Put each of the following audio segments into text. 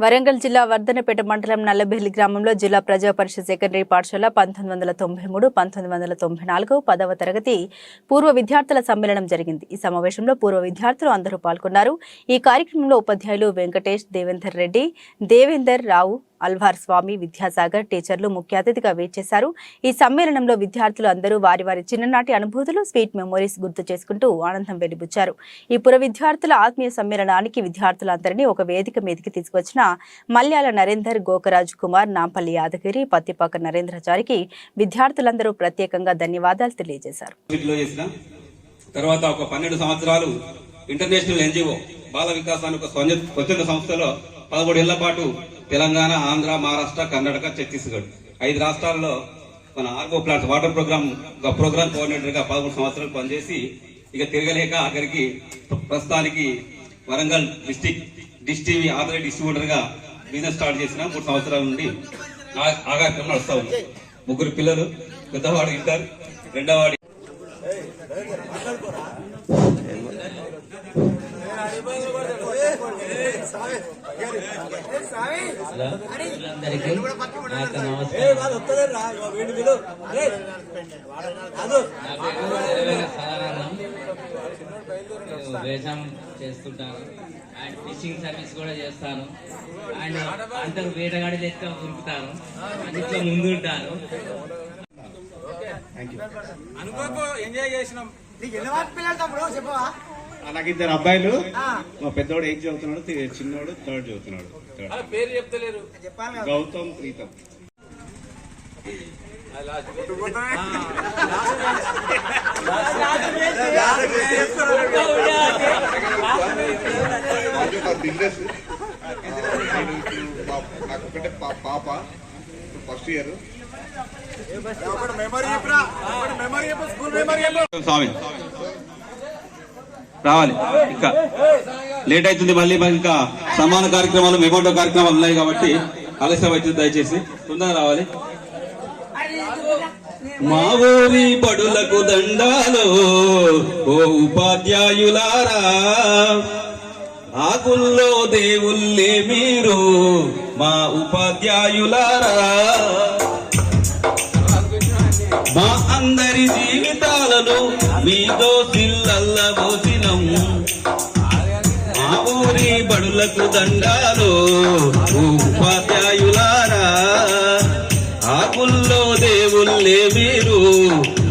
వరంగల్ జిల్లా వర్ధనపేట మండలం నల్లబెల్లి గ్రామంలో జిల్లా ప్రజా పరిషత్ సెకండరీ పాఠశాల 1993, 1994 10వ తరగతి పూర్వ విద్యార్థుల సమ్మేళనం జరిగింది. ఈ సమావేశంలో పూర్వ విద్యార్థులు అందరూ పాల్గొన్నారు. ఈ కార్యక్రమంలో ఉపాధ్యాయులు వెంకటేష్, దేవేందర్ రెడ్డి, దేవేందర్ రావు, అల్వార్ స్వామి, విద్యాసాగర్, టీచర్లు ముఖ్య అతిథిగా వేచేశారు. ఈ సమ్మేళనంలో విద్యార్థులు అందరూ వారి వారి చిన్ననాటి అనుభూతులు, స్వీట్ మెమోరీస్ గుర్తు చేసుకుంటూ ఆనందం వెలిబుచ్చారు. ఈ పుర విద్యార్థుల ఆత్మీయ సమ్మేళనానికి విద్యార్థులందరినీ ఒక వేదిక మీదకి తీసుకొచ్చిన మల్యాల నరేందర్, గోకరాజ్ కుమార్, నాంపల్లి యాదగిరి, పత్తిపాక నరేంద్రచారికి విద్యార్థులందరూ ప్రత్యేకంగా ధన్యవాదాలు తెలియజేశారు. తర్వాత ఒక 12 సంవత్సరాలు ఇంటర్నేషనల్ ఎన్జిఓ బాల వికాసానికి స్వచ్ఛంద సంస్థలో 13 ఏళ్ల పాటు తెలంగాణ, ఆంధ్ర, మహారాష్ట్ర, కర్ణాటక, ఛత్తీస్గఢ్ 5 రాష్ట్రాల్లో మన ఆర్గో ప్లాంట్స్ వాటర్ ప్రోగ్రామ్ కోఆర్డినేటర్ గా 13 సంవత్సరాలు పనిచేసి ఇక తిరగలేక ఆఖరికి ప్రస్తుతానికి Warangal dish TV authorise distributor గా బిజినెస్ స్టార్ట్ చేసిన 3 సంవత్సరాల నుండి ఆగారం నడుస్తా ఉంది. 3 పిల్లలు, పెద్దవాడు ఇంటర్, రెండోవాడు వ్యవసాయం చేస్తుంటాను అండ్ ఫిషింగ్ సర్వీస్ కూడా చేస్తాను అండ్ అందరూ వేటగాడి లెక్క ఉరుకుతాను, అన్నిట్లో ముందుంటాను. నాకు 2 అబ్బాయిలు, మా పెద్దోడు 8 చదువుతున్నాడు, చిన్నోడు 3rd చదువుతున్నాడు. పేరు చెప్తలేరు. గౌతమ్, ప్రీతం. బిజినెస్ నాకు ఒకటే పాప, ఫస్ట్ ఇయర్. స్వామి రావాలి, ఇంకా లేట్ అవుతుంది. మళ్ళీ ఇంకా సమాన కార్యక్రమాలు, మెమోటో కార్యక్రమాలు ఉన్నాయి కాబట్టి ఆలస్యం అవుతుంది. దయచేసి తొందరగా రావాలి. మా ఊరి బడులకు దండాలు ఓ ఉపాధ్యాయులారా, ఆకుల్లో దేవుళ్ళే మీరు మా ఉపాధ్యాయులారా. మా అందరి జీవితాలను మీతో సిల్లల్లబోసినం. మా ఊరి బడులకు దండాలు ఓ ఉపాధ్యాయులారా, ఆకుల్లో దేవుళ్ళే మీరు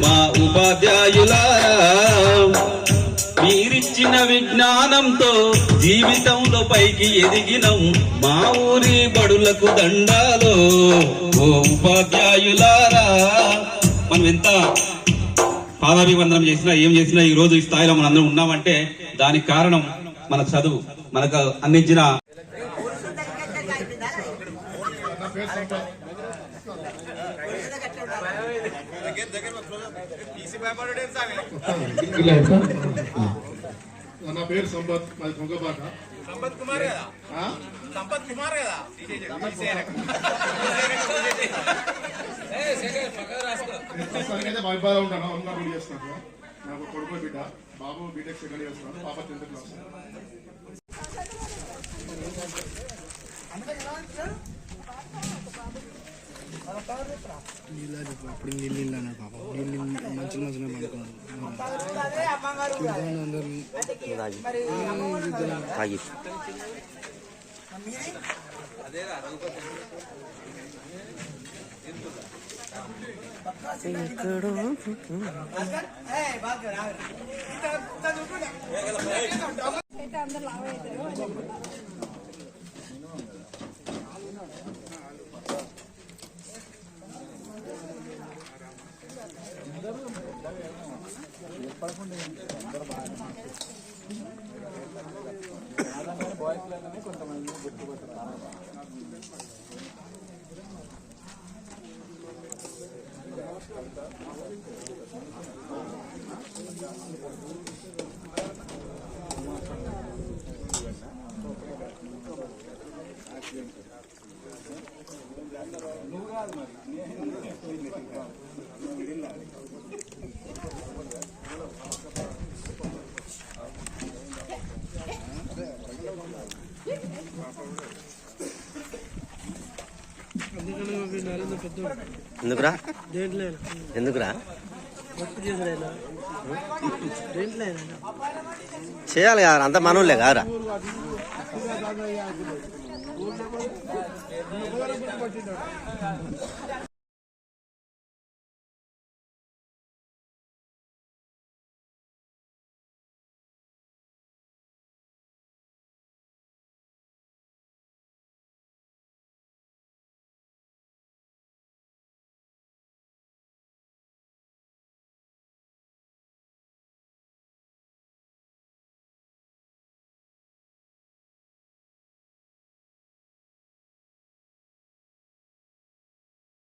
మా ఉపాధ్యాయులారా. మీరిచ్చిన విజ్ఞానంతో జీవితంలో పైకి ఎదిగినం. మా ఊరి బడులకు దండాలు ఓ ఉపాధ్యాయులారా. మనం ఎంత పాదాభివందనం చేసినా, ఏం చేసినా ఈ రోజు ఈ స్థాయిలో మనం అందరం ఉన్నామంటే దానికి కారణం మన చదువు, మనకు అందించిన నా పేరు సంపత్, మాది కొంగపాట. సంపత్ కుమార్ కదా? ప్రస్తుతానికైతే మైబాలో ఉంటాను, అమ్మ చేస్తాను. నాకు కొడుకు బిడ్డ, బాబు బీటెక్ సెకండ్ ఇయర్ చేస్తాను, పాప 10th క్లాస్. ఇప్పుడు నీళ్ళు అన్నాడు పాపం, నీళ్ళు మంచిగా పడుకున్నాడు. కొంతమంది గుర్తుపడతారు. ఎందుకురా దేంట్లో ఎందుకురా వర్క్ చేసిన దేంట్లో చేయాలి కదా అంత మనోళ్ళే కాదురా